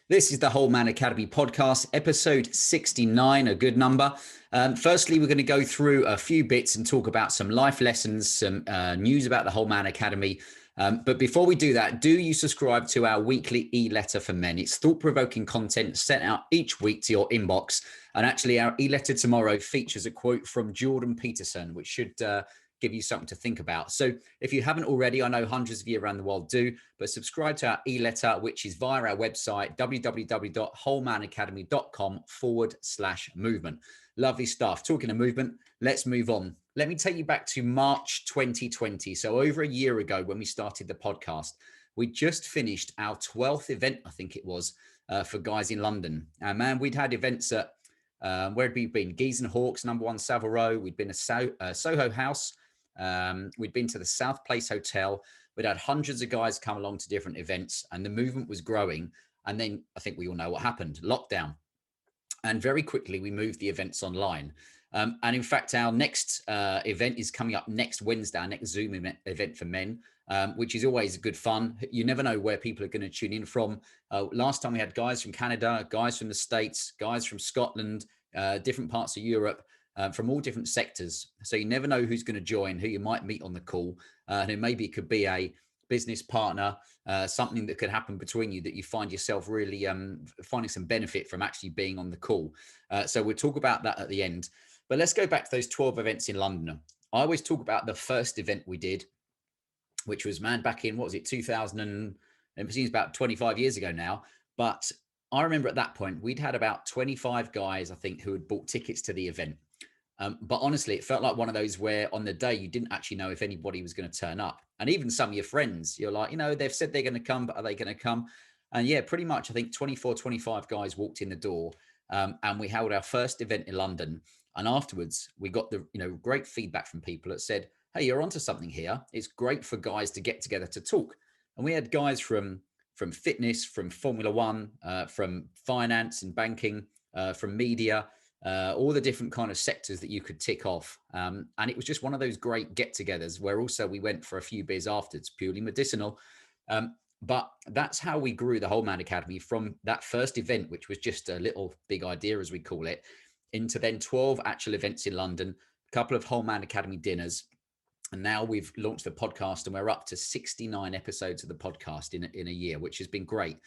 This is the Whole Man Academy podcast, episode 69, a good number. Firstly, we're going to go through a few bits and talk about some life lessons, some news about the Whole Man Academy. But before we do that, do you subscribe to our weekly e-letter for men? It's thought-provoking content sent out each week to your inbox. And actually, our e-letter tomorrow features a quote from Jordan Peterson, which should give you something to think about. So if you haven't already, I know hundreds of you around the world do, but subscribe to our e-letter, which is via our website, www.wholemanacademy.com/movement. Lovely stuff. Talking of movement, let's move on. Let me take you back to March 2020. So over a year ago when we started the podcast, we just finished our 12th event, I think it was, for guys in London. And man, we'd had events at, where had we been? Geese and Hawks, number 1 Savile Row. We'd been to Soho House. We'd been to the South Place Hotel. We'd had hundreds of guys come along to different events and the movement was growing. And then I think we all know what happened, lockdown. And very quickly we moved the events online. And in fact, our next event is coming up next Wednesday, our next Zoom event for men, which is always good fun. You never know where people are going to tune in from. Last time we had guys from Canada, guys from the States, guys from Scotland, different parts of Europe. From all different sectors. So you never know who's going to join, who you might meet on the call. And maybe it could be a business partner, something that could happen between you that you find yourself really finding some benefit from actually being on the call. So we'll talk about that at the end. But let's go back to those 12 events in London. I always talk about the first event we did, which was, man, back in, what was it, 2000, and it seems about 25 years ago now. But I remember at that point, we'd had about 25 guys, I think, who had bought tickets to the event. But honestly, it felt like one of those where on the day you didn't actually know if anybody was going to turn up. And even some of your friends, you're like, they've said they're going to come, but are they going to come? And yeah, pretty much, I think 24, 25 guys walked in the door, and we held our first event in London. And afterwards, we got the great feedback from people that said, hey, you're onto something here. It's great for guys to get together to talk. And we had guys from fitness, from Formula One, from finance and banking, from media, all the different kind of sectors that you could tick off. And it was just one of those great get-togethers where also we went for a few beers afterwards, purely medicinal. But that's how we grew the Whole Man Academy from that first event, which was just a little big idea, as we call it, into then 12 actual events in London, a couple of Whole Man Academy dinners. And now we've launched the podcast and we're up to 69 episodes of the podcast in a year, which has been great.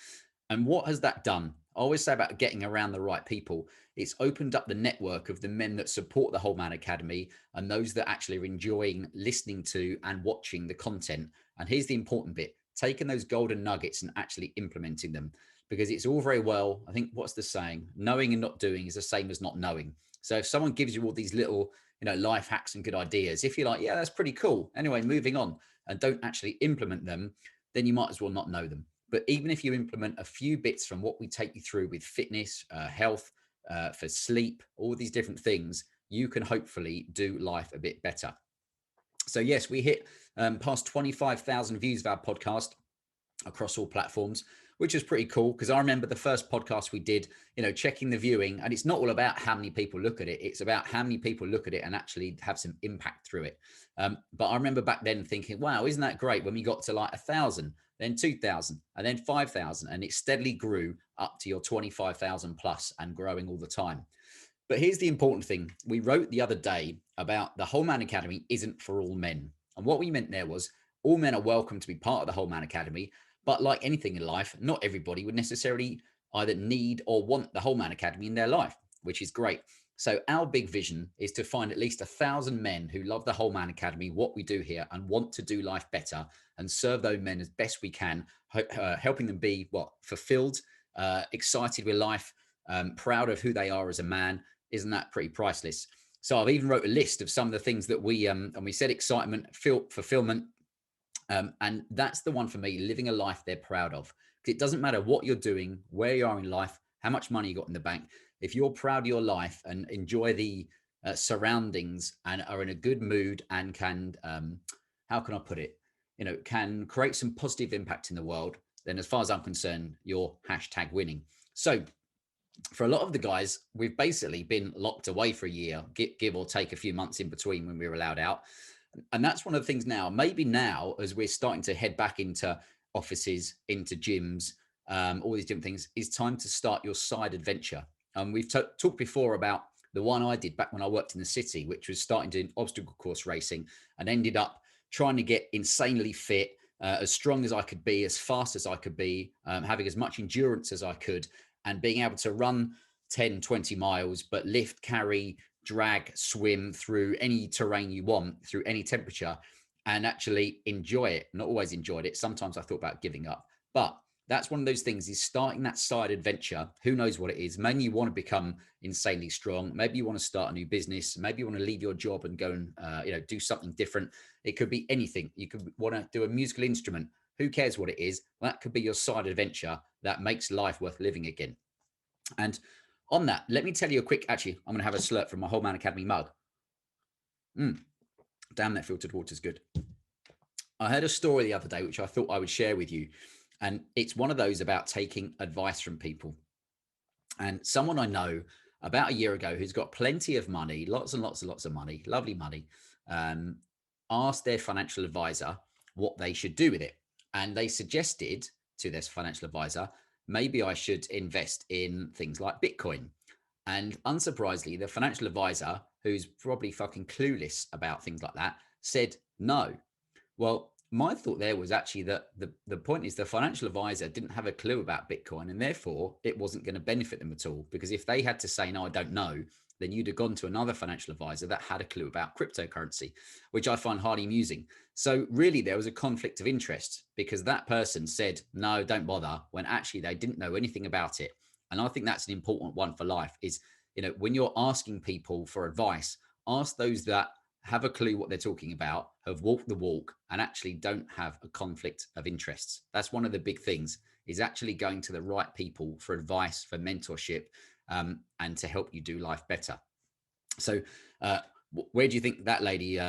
And what has that done? I always say about getting around the right people. It's opened up the network of the men that support the Whole Man Academy and those that actually are enjoying listening to and watching the content. And here's the important bit, taking those golden nuggets and actually implementing them, because it's all very well. I think what's the saying? Knowing and not doing is the same as not knowing. So if someone gives you all these little, life hacks and good ideas, if you're like, yeah, that's pretty cool. Anyway, moving on, and don't actually implement them, then you might as well not know them. But even if you implement a few bits from what we take you through with fitness, health, for sleep, all these different things, you can hopefully do life a bit better. So yes, we hit past 25,000 views of our podcast across all platforms, which is pretty cool, because I remember the first podcast we did, checking the viewing, and it's not all about how many people look at it. It's about how many people look at it and actually have some impact through it. But I remember back then thinking, wow, isn't that great when we got to like 1,000, then 2,000, and then 5,000, and it steadily grew up to your 25,000 plus and growing all the time. But here's the important thing. We wrote the other day about the Whole Man Academy isn't for all men. And what we meant there was all men are welcome to be part of the Whole Man Academy. But like anything in life, not everybody would necessarily either need or want the Whole Man Academy in their life, which is great. So our big vision is to find at least 1,000 men who love the Whole Man Academy, what we do here, and want to do life better and serve those men as best we can, helping them be fulfilled, excited with life, proud of who they are as a man. Isn't that pretty priceless? So I've even wrote a list of some of the things that we said excitement, fulfillment. And that's the one for me, living a life they're proud of. It doesn't matter what you're doing, where you are in life, how much money you got in the bank. If you're proud of your life and enjoy the surroundings and are in a good mood and can, how can I put it? Can create some positive impact in the world, then as far as I'm concerned, you're #winning. So for a lot of the guys, we've basically been locked away for a year, give or take a few months in between when we were allowed out. And that's one of the things now, maybe now, as we're starting to head back into offices, into gyms, all these different things, it's time to start your side adventure. We've talked before about the one I did back when I worked in the city, which was starting doing obstacle course racing, and ended up trying to get insanely fit, as strong as I could be, as fast as I could be, having as much endurance as I could, and being able to run 10, 20 miles, but lift, carry, drag, swim through any terrain you want, through any temperature, and actually enjoy it. Not always enjoyed it. Sometimes I thought about giving up, but that's one of those things, is starting that side adventure. Who knows what it is? Maybe you want to become insanely strong. Maybe you want to start a new business. Maybe you want to leave your job and go and do something different. It could be anything. You could want to do a musical instrument. Who cares what it is? That could be your side adventure that makes life worth living again. And on that, let me tell you a quick, actually, I'm going to have a slurp from my Whole Man Academy mug. Damn, that filtered water is good. I heard a story the other day, which I thought I would share with you. And it's one of those about taking advice from people. And someone I know about a year ago who's got plenty of money, lots and lots and lots of money, lovely money, asked their financial advisor what they should do with it. And they suggested to their financial advisor, maybe I should invest in things like Bitcoin. And unsurprisingly, the financial advisor, who's probably fucking clueless about things like that, said no. Well, my thought there was actually that the point is the financial advisor didn't have a clue about Bitcoin, and therefore it wasn't going to benefit them at all. Because if they had to say, no, I don't know, then you'd have gone to another financial advisor that had a clue about cryptocurrency, which I find highly amusing. So really there was a conflict of interest, because that person said, no, don't bother, when actually they didn't know anything about it. And I think that's an important one for life is, when you're asking people for advice, ask those that have a clue what they're talking about, have walked the walk, and actually don't have a conflict of interests. That's one of the big things, is actually going to the right people for advice, for mentorship, and to help you do life better. So where do you think that lady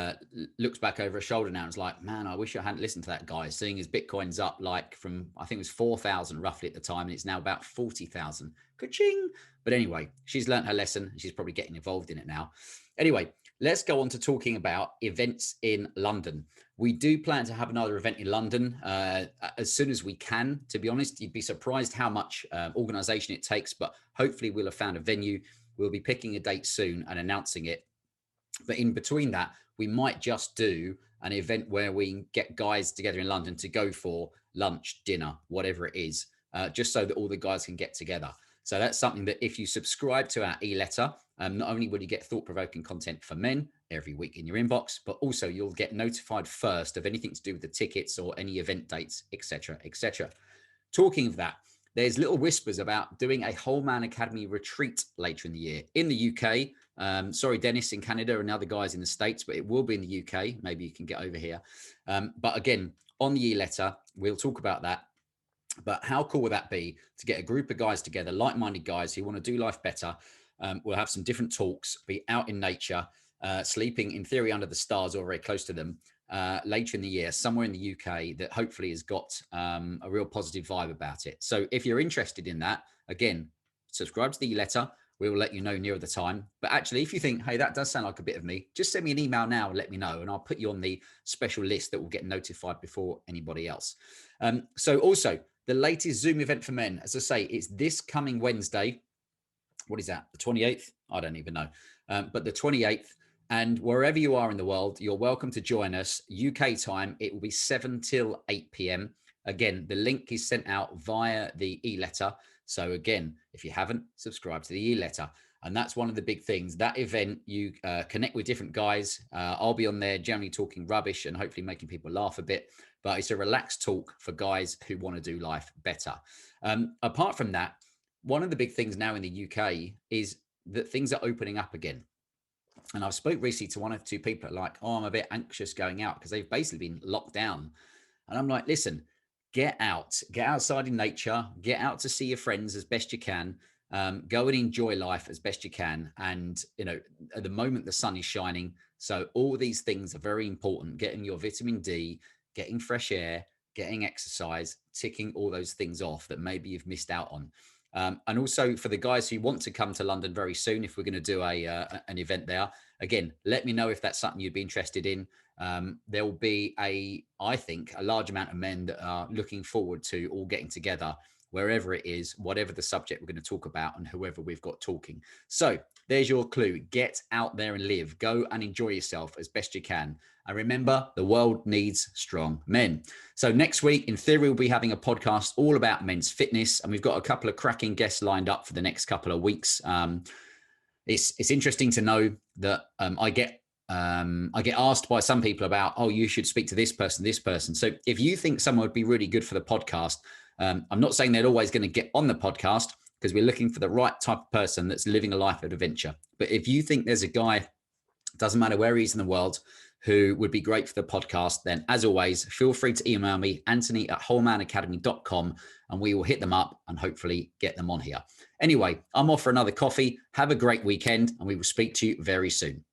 looks back over her shoulder now and is like, man, I wish I hadn't listened to that guy, seeing as Bitcoin's up like from, I think it was 4,000 roughly at the time, and it's now about 40,000. Ka-ching! But anyway, she's learned her lesson. She's probably getting involved in it now. Anyway, let's go on to talking about events in London. We do plan to have another event in London as soon as we can. To be honest, you'd be surprised how much organisation it takes, but hopefully we'll have found a venue. We'll be picking a date soon and announcing it. But in between that, we might just do an event where we get guys together in London to go for lunch, dinner, whatever it is, just so that all the guys can get together. So that's something that if you subscribe to our e-letter, not only will you get thought-provoking content for men every week in your inbox, but also you'll get notified first of anything to do with the tickets or any event dates, etc., etc. Talking of that, there's little whispers about doing a Whole Man Academy retreat later in the year in the UK. Sorry, Dennis in Canada and other guys in the States, but it will be in the UK. Maybe you can get over here. But again, on the e-letter, we'll talk about that. But how cool would that be to get a group of guys together, like-minded guys who want to do life better? We'll have some different talks, be out in nature, sleeping in theory under the stars or very close to them later in the year, somewhere in the UK that hopefully has got a real positive vibe about it. So if you're interested in that, again, subscribe to the letter. We will let you know nearer the time. But actually, if you think, hey, that does sound like a bit of me, just send me an email now and let me know, and I'll put you on the special list that will get notified before anybody else. So also, the latest Zoom event for men, as I say, it's this coming Wednesday. What is that? The 28th? I don't even know. But the 28th. And wherever you are in the world, you're welcome to join us. UK time, it will be 7 till 8 p.m. Again, the link is sent out via the e-letter. So again, if you haven't, subscribe to the e-letter. And that's one of the big things. That event, you connect with different guys. I'll be on there generally talking rubbish and hopefully making people laugh a bit. But it's a relaxed talk for guys who want to do life better. Apart from that, one of the big things now in the UK is that things are opening up again. And I've spoke recently to one or two people like, oh, I'm a bit anxious going out because they've basically been locked down. And I'm like, listen, get out, get outside in nature, get out to see your friends as best you can. Go and enjoy life as best you can. And, at the moment the sun is shining. So all these things are very important. Getting your vitamin D, getting fresh air, getting exercise, ticking all those things off that maybe you've missed out on. And also for the guys who want to come to London very soon, if we're going to do an event there, again, let me know if that's something you'd be interested in. There will be I think, a large amount of men that are looking forward to all getting together wherever it is, whatever the subject we're going to talk about and whoever we've got talking. So there's your clue. Get out there and live. Go and enjoy yourself as best you can. And remember, the world needs strong men. So next week, in theory, we'll be having a podcast all about men's fitness. And we've got a couple of cracking guests lined up for the next couple of weeks. It's interesting to know that I get asked by some people about, oh, you should speak to this person. So if you think someone would be really good for the podcast, I'm not saying they're always going to get on the podcast, because we're looking for the right type of person that's living a life of adventure. But if you think there's a guy, doesn't matter where he is in the world, who would be great for the podcast, then as always, feel free to email me, Anthony@wholemanacademy.com, and we will hit them up and hopefully get them on here. Anyway, I'm off for another coffee. Have a great weekend, and we will speak to you very soon.